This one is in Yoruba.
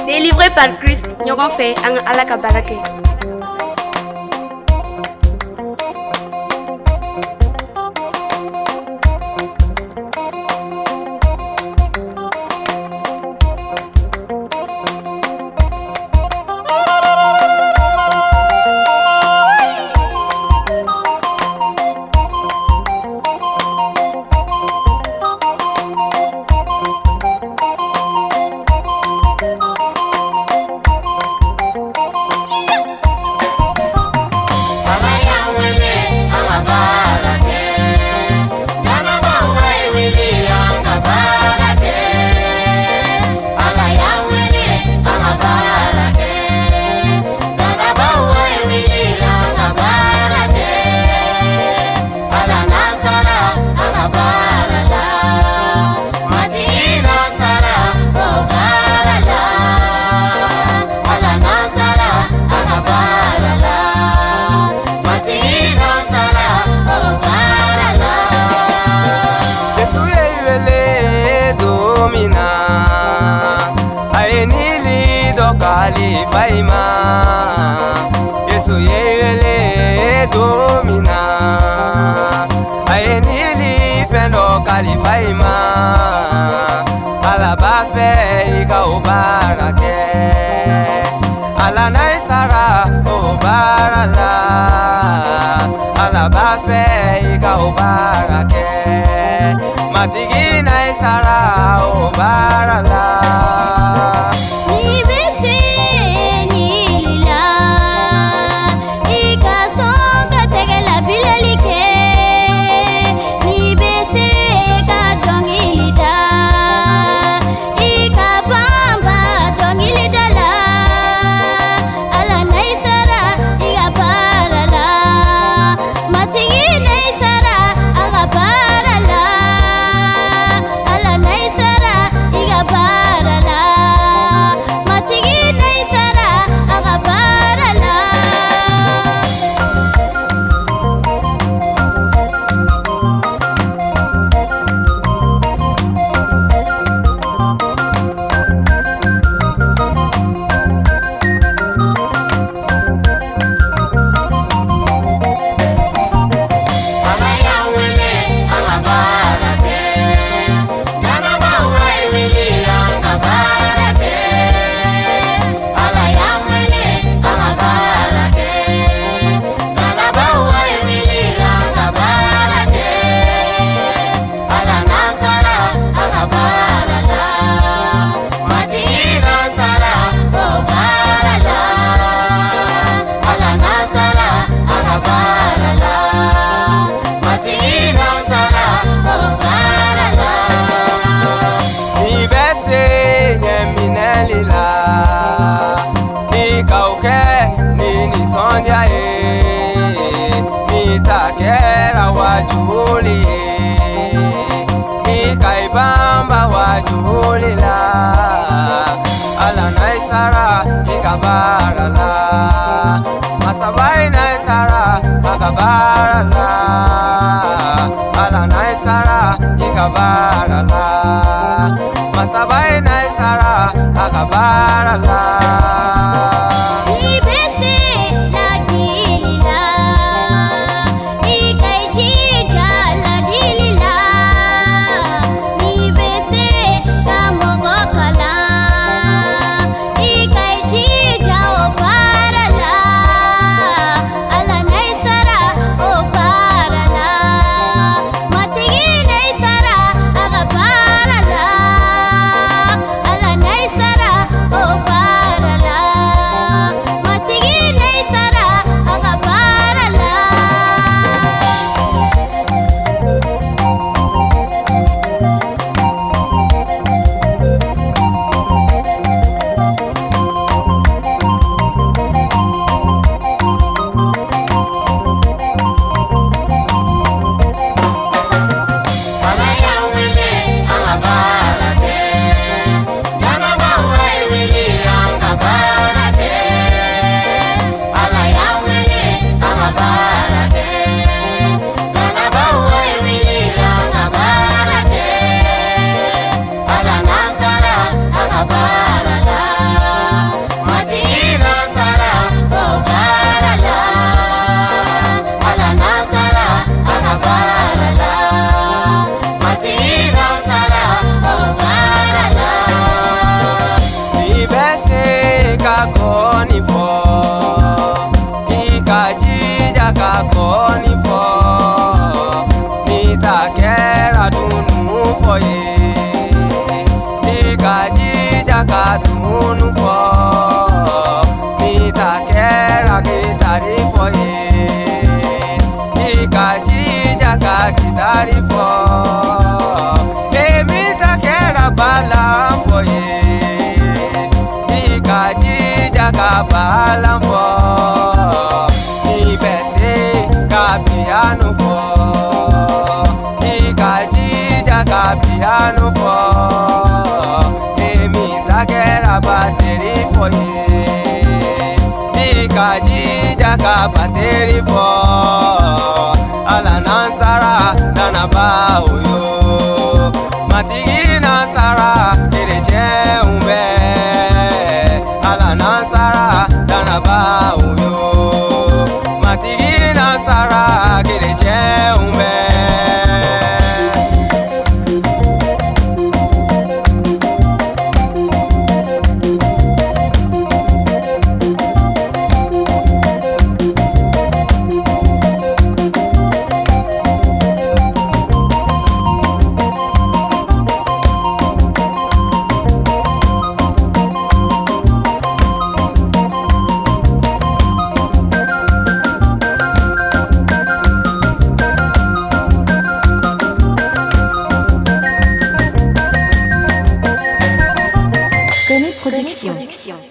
Délivré par Christ, ɲɔgɔn fɛ an ka Ala ka baara kɛ. Faima Yesu yele domina Ayenili fendo kalifaima Alaba fe ika obarake Ala naisara obarala Alaba fe ika obarake Matigi naisara obarala Wajuli Ikaibamba wajulila Ala naisara ikabarala Masabai naisara akabarala Ala naisara ikabarala Masabai naisara akabarala Oh, dunu fɔ ni ta kɛra kitari fɔ ye i ka jija ka kitari fɔ emi ta kɛra balan fɔ ye i ka jija ka balan fɔ ni bɛ se ka piano fɔ i ka jija ka piano fɔ emi ta kɛra bateri fɔ ye i ka jija ka bateri fɔ ala nansara danaba oyo matigi nansara kerecɛnw bɛ ala nansara danaba oyo matigi nansara kerecɛnw bɛ. Production.